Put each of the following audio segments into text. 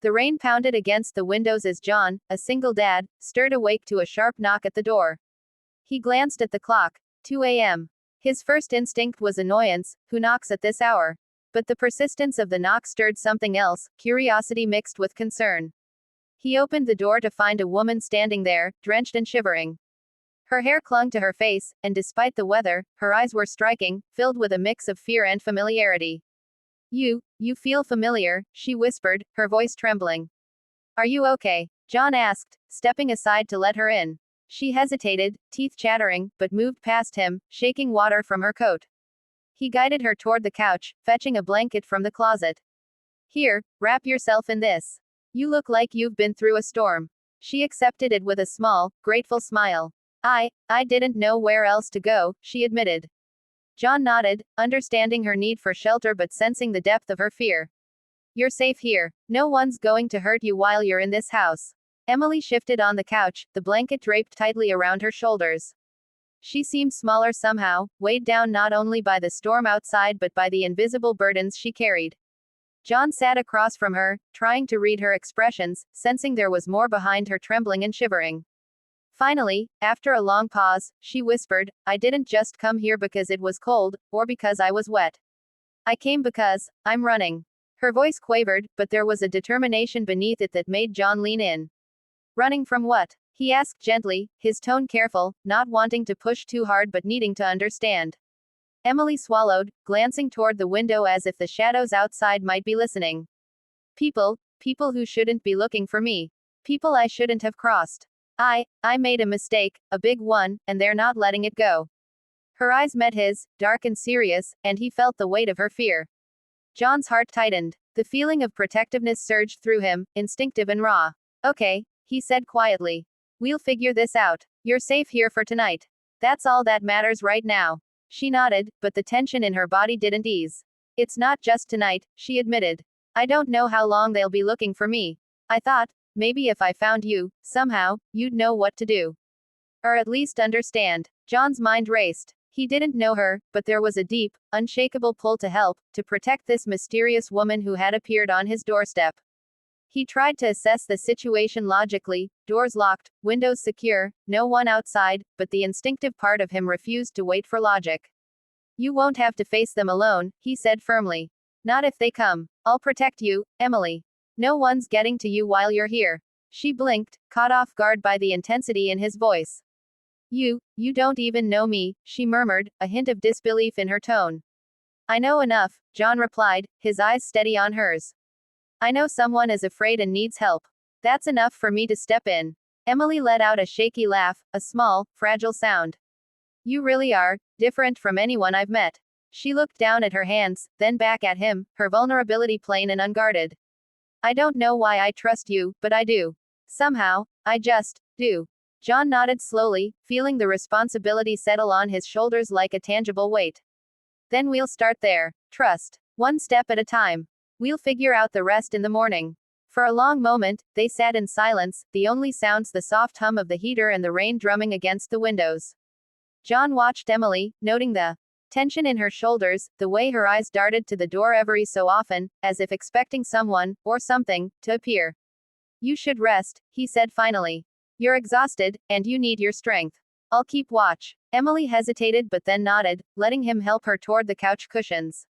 The rain pounded against the windows as John, a single dad, stirred awake to a sharp knock at the door. He glanced at the clock. 2 a.m. His first instinct was annoyance. Who knocks at this hour? But the persistence of the knock stirred something else, curiosity mixed with concern. He opened the door to find a woman standing there, drenched and shivering. Her hair clung to her face, and despite the weather, her eyes were striking, filled with a mix of fear and familiarity. You feel familiar, she whispered, her voice trembling. Are you okay? John asked, stepping aside to let her in. She hesitated, teeth chattering, but moved past him, shaking water from her coat. He guided her toward the couch, fetching a blanket from the closet. Here, wrap yourself in this. You look like you've been through a storm. She accepted it with a small, grateful smile. I didn't know where else to go, she admitted. John nodded, understanding her need for shelter but sensing the depth of her fear. You're safe here. No one's going to hurt you while you're in this house. Emily shifted on the couch, the blanket draped tightly around her shoulders. She seemed smaller somehow, weighed down not only by the storm outside but by the invisible burdens she carried. John sat across from her, trying to read her expressions, sensing there was more behind her trembling and shivering. Finally, after a long pause, she whispered, I didn't just come here because it was cold, or because I was wet. I came because I'm running. Her voice quavered, but there was a determination beneath it that made John lean in. Running from what? He asked gently, his tone careful, not wanting to push too hard but needing to understand. Emily swallowed, glancing toward the window as if the shadows outside might be listening. People who shouldn't be looking for me. People I shouldn't have crossed. I made a mistake, a big one, and they're not letting it go. Her eyes met his, dark and serious, and he felt the weight of her fear. John's heart tightened. The feeling of protectiveness surged through him, instinctive and raw. Okay, he said quietly. We'll figure this out. You're safe here for tonight. That's all that matters right now. She nodded, but the tension in her body didn't ease. It's not just tonight, she admitted. I don't know how long they'll be looking for me. I thought, maybe if I found you, somehow, you'd know what to do. Or at least understand. John's mind raced. He didn't know her, but there was a deep, unshakable pull to help, to protect this mysterious woman who had appeared on his doorstep. He tried to assess the situation logically, doors locked, windows secure, no one outside, but the instinctive part of him refused to wait for logic. You won't have to face them alone, he said firmly. Not if they come. I'll protect you, Emily. No one's getting to you while you're here. She blinked, caught off guard by the intensity in his voice. You don't even know me, she murmured, a hint of disbelief in her tone. I know enough, John replied, his eyes steady on hers. I know someone is afraid and needs help. That's enough for me to step in. Emily let out a shaky laugh, a small, fragile sound. You really are different from anyone I've met. She looked down at her hands, then back at him, her vulnerability plain and unguarded. I don't know why I trust you, but I do. Somehow, I just do. John nodded slowly, feeling the responsibility settle on his shoulders like a tangible weight. Then we'll start there. Trust. One step at a time. We'll figure out the rest in the morning. For a long moment, they sat in silence, the only sounds the soft hum of the heater and the rain drumming against the windows. John watched Emily, noting the tension in her shoulders, the way her eyes darted to the door every so often, as if expecting someone, or something, to appear. You should rest, he said finally. You're exhausted, and you need your strength. I'll keep watch. Emily hesitated but then nodded, letting him help her toward the couch cushions.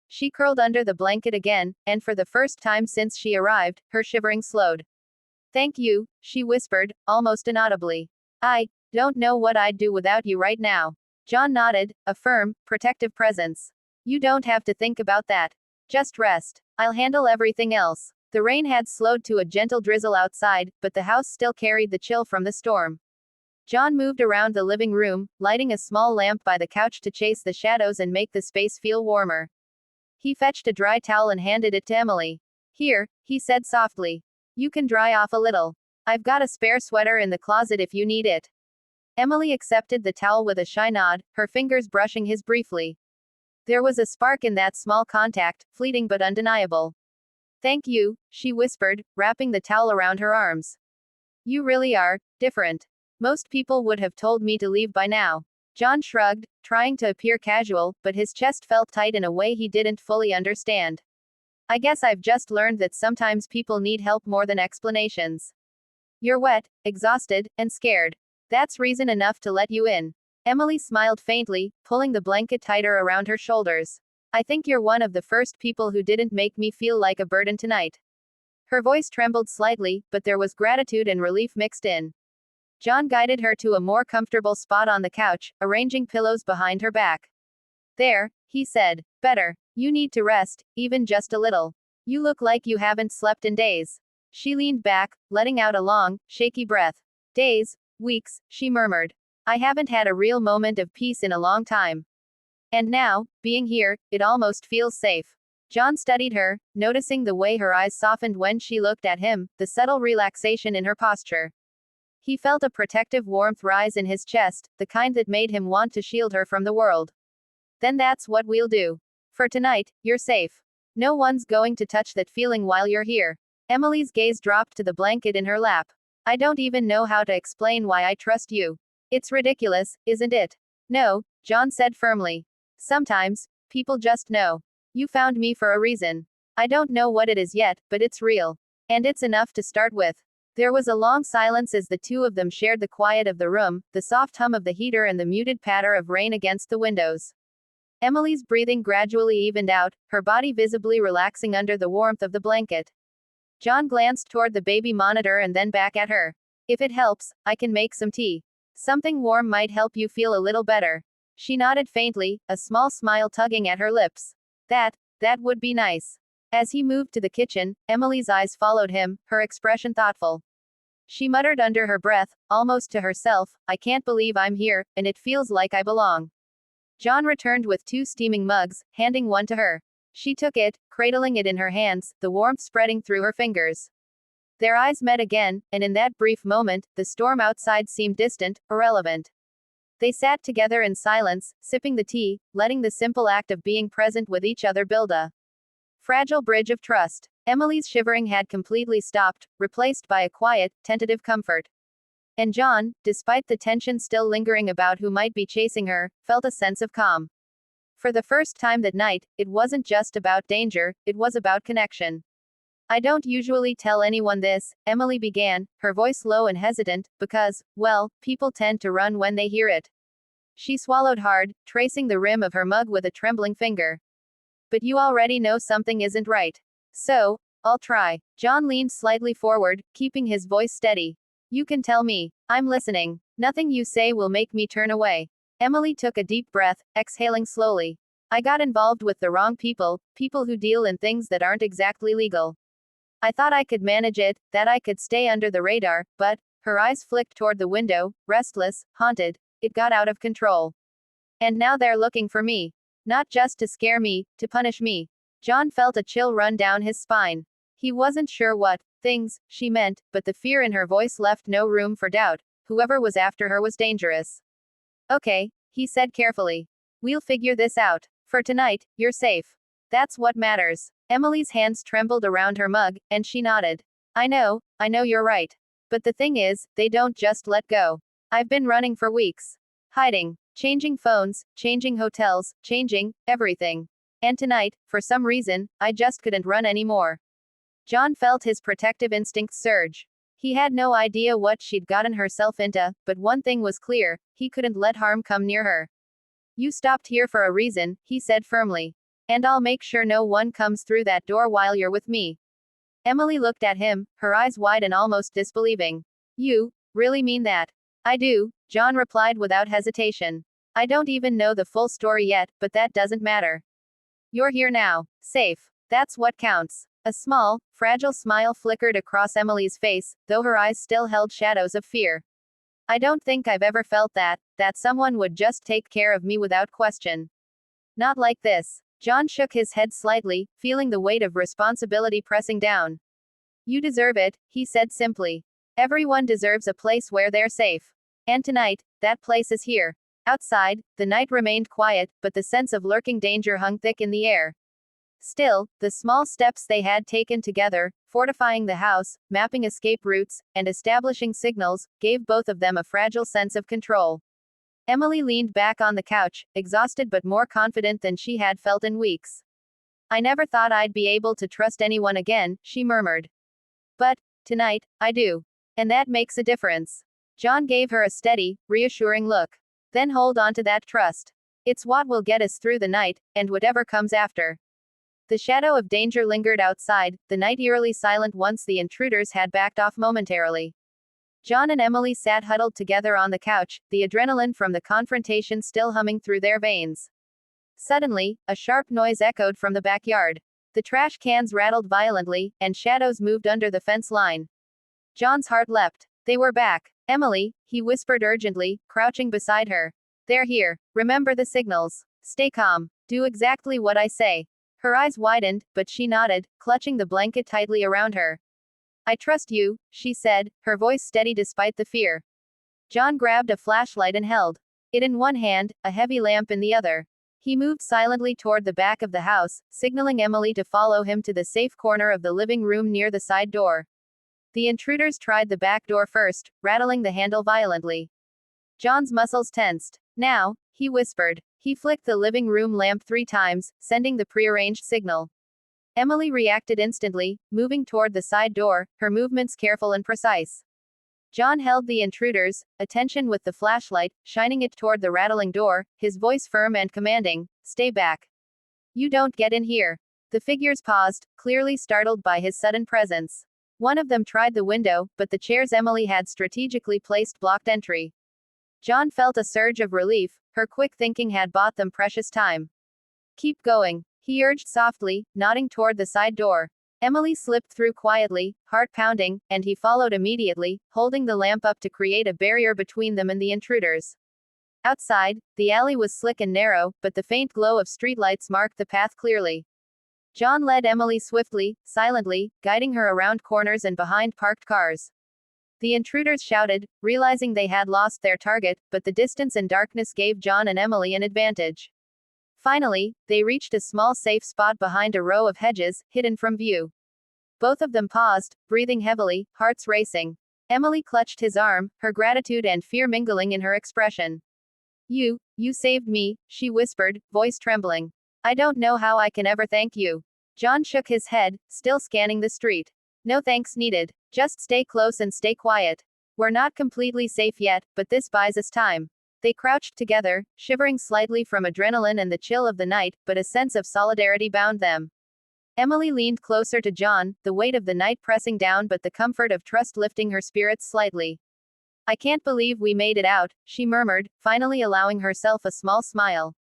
She curled under the blanket again, and for the first time since she arrived, her shivering slowed. Thank you, she whispered, almost inaudibly. I don't know what I'd do without you right now. John nodded, a firm, protective presence. You don't have to think about that. Just rest. I'll handle everything else. The rain had slowed to a gentle drizzle outside, but the house still carried the chill from the storm. John moved around the living room, lighting a small lamp by the couch to chase the shadows and make the space feel warmer. He fetched a dry towel and handed it to Emily. Here, he said softly. You can dry off a little. I've got a spare sweater in the closet if you need it. Emily accepted the towel with a shy nod, her fingers brushing his briefly. There was a spark in that small contact, fleeting but undeniable. Thank you, she whispered, wrapping the towel around her arms. You really are different. Most people would have told me to leave by now. John shrugged, trying to appear casual, but his chest felt tight in a way he didn't fully understand. I guess I've just learned that sometimes people need help more than explanations. You're wet, exhausted, and scared. That's reason enough to let you in. Emily smiled faintly, pulling the blanket tighter around her shoulders. I think you're one of the first people who didn't make me feel like a burden tonight. Her voice trembled slightly, but there was gratitude and relief mixed in. John guided her to a more comfortable spot on the couch, arranging pillows behind her back. There, he said. Better. You need to rest, even just a little. You look like you haven't slept in days. She leaned back, letting out a long, shaky breath. Days, weeks, she murmured. I haven't had a real moment of peace in a long time. And now, being here, it almost feels safe. John studied her, noticing the way her eyes softened when she looked at him, the subtle relaxation in her posture. He felt a protective warmth rise in his chest, the kind that made him want to shield her from the world. Then that's what we'll do. For tonight, you're safe. No one's going to touch that feeling while you're here. Emily's gaze dropped to the blanket in her lap. I don't even know how to explain why I trust you. It's ridiculous, isn't it? No, John said firmly. Sometimes, people just know. You found me for a reason. I don't know what it is yet, but it's real. And it's enough to start with. There was a long silence as the two of them shared the quiet of the room, the soft hum of the heater and the muted patter of rain against the windows. Emily's breathing gradually evened out, her body visibly relaxing under the warmth of the blanket. John glanced toward the baby monitor and then back at her. If it helps, I can make some tea. Something warm might help you feel a little better. She nodded faintly, a small smile tugging at her lips. That would be nice. As he moved to the kitchen, Emily's eyes followed him, her expression thoughtful. She muttered under her breath, almost to herself, I can't believe I'm here, and it feels like I belong. John returned with 2 steaming mugs, handing one to her. She took it, cradling it in her hands, the warmth spreading through her fingers. Their eyes met again, and in that brief moment, the storm outside seemed distant, irrelevant. They sat together in silence, sipping the tea, letting the simple act of being present with each other build a fragile bridge of trust. Emily's shivering had completely stopped, replaced by a quiet, tentative comfort. And John, despite the tension still lingering about who might be chasing her, felt a sense of calm. For the first time that night, it wasn't just about danger, it was about connection. I don't usually tell anyone this, Emily began, her voice low and hesitant, because, well, people tend to run when they hear it. She swallowed hard, tracing the rim of her mug with a trembling finger. But you already know something isn't right. So, I'll try. John leaned slightly forward, keeping his voice steady. You can tell me. I'm listening. Nothing you say will make me turn away. Emily took a deep breath, exhaling slowly. I got involved with the wrong people, people who deal in things that aren't exactly legal. I thought I could manage it, that I could stay under the radar, but, her eyes flicked toward the window, restless, haunted. It got out of control. And now they're looking for me. Not just to scare me, to punish me. John felt a chill run down his spine. He wasn't sure what things she meant, but the fear in her voice left no room for doubt. Whoever was after her was dangerous. Okay, he said carefully. We'll figure this out. For tonight, you're safe. That's what matters. Emily's hands trembled around her mug, and she nodded. I know you're right. But the thing is, they don't just let go. I've been running for weeks. Hiding. Changing phones, changing hotels, changing everything. And tonight, for some reason, I just couldn't run anymore. John felt his protective instincts surge. He had no idea what she'd gotten herself into, but one thing was clear, he couldn't let harm come near her. You stopped here for a reason, he said firmly. And I'll make sure no one comes through that door while you're with me. Emily looked at him, her eyes wide and almost disbelieving. You really mean that? I do, John replied without hesitation. I don't even know the full story yet, but that doesn't matter. You're here now. Safe. That's what counts. A small, fragile smile flickered across Emily's face, though her eyes still held shadows of fear. I don't think I've ever felt that someone would just take care of me without question. Not like this. John shook his head slightly, feeling the weight of responsibility pressing down. You deserve it, he said simply. Everyone deserves a place where they're safe. And tonight, that place is here. Outside, the night remained quiet, but the sense of lurking danger hung thick in the air. Still, the small steps they had taken together, fortifying the house, mapping escape routes, and establishing signals, gave both of them a fragile sense of control. Emily leaned back on the couch, exhausted but more confident than she had felt in weeks. I never thought I'd be able to trust anyone again, she murmured. But, tonight, I do. And that makes a difference. John gave her a steady, reassuring look. Then hold on to that trust. It's what will get us through the night, and whatever comes after. The shadow of danger lingered outside, the night eerily silent once the intruders had backed off momentarily. John and Emily sat huddled together on the couch, the adrenaline from the confrontation still humming through their veins. Suddenly, a sharp noise echoed from the backyard. The trash cans rattled violently, and shadows moved under the fence line. John's heart leapt. They were back. Emily, he whispered urgently, crouching beside her. They're here. Remember the signals. Stay calm. Do exactly what I say. Her eyes widened, but she nodded, clutching the blanket tightly around her. I trust you, she said, her voice steady despite the fear. John grabbed a flashlight and held it in one hand, a heavy lamp in the other. He moved silently toward the back of the house, signaling Emily to follow him to the safe corner of the living room near the side door. The intruders tried the back door first, rattling the handle violently. John's muscles tensed. Now, he whispered. He flicked the living room lamp 3 times, sending the prearranged signal. Emily reacted instantly, moving toward the side door, her movements careful and precise. John held the intruders' attention with the flashlight, shining it toward the rattling door, his voice firm and commanding. Stay back. You don't get in here. The figures paused, clearly startled by his sudden presence. One of them tried the window, but the chairs Emily had strategically placed blocked entry. John felt a surge of relief. Her quick thinking had bought them precious time. Keep going, he urged softly, nodding toward the side door. Emily slipped through quietly, heart pounding, and he followed immediately, holding the lamp up to create a barrier between them and the intruders. Outside, the alley was slick and narrow, but the faint glow of streetlights marked the path clearly. John led Emily swiftly, silently, guiding her around corners and behind parked cars. The intruders shouted, realizing they had lost their target, but the distance and darkness gave John and Emily an advantage. Finally, they reached a small safe spot behind a row of hedges, hidden from view. Both of them paused, breathing heavily, hearts racing. Emily clutched his arm, her gratitude and fear mingling in her expression. You saved me, she whispered, voice trembling. I don't know how I can ever thank you. John shook his head, still scanning the street. No thanks needed. Just stay close and stay quiet. We're not completely safe yet, but this buys us time. They crouched together, shivering slightly from adrenaline and the chill of the night, but a sense of solidarity bound them. Emily leaned closer to John, the weight of the night pressing down but the comfort of trust lifting her spirits slightly. I can't believe we made it out, she murmured, finally allowing herself a small smile.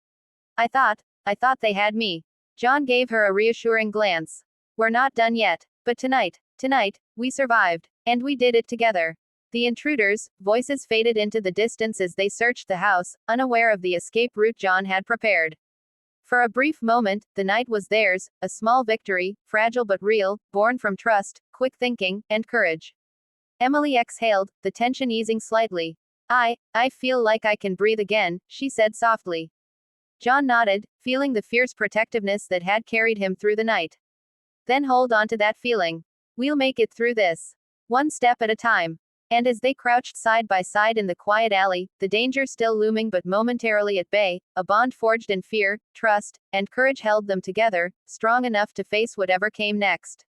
I thought they had me. John gave her a reassuring glance. We're not done yet. But tonight, we survived. And we did it together. The intruders' voices faded into the distance as they searched the house, unaware of the escape route John had prepared. For a brief moment, the night was theirs, a small victory, fragile but real, born from trust, quick thinking, and courage. Emily exhaled, the tension easing slightly. I feel like I can breathe again, she said softly. John nodded, feeling the fierce protectiveness that had carried him through the night. Then hold on to that feeling. We'll make it through this. One step at a time. And as they crouched side by side in the quiet alley, the danger still looming but momentarily at bay, a bond forged in fear, trust, and courage held them together, strong enough to face whatever came next.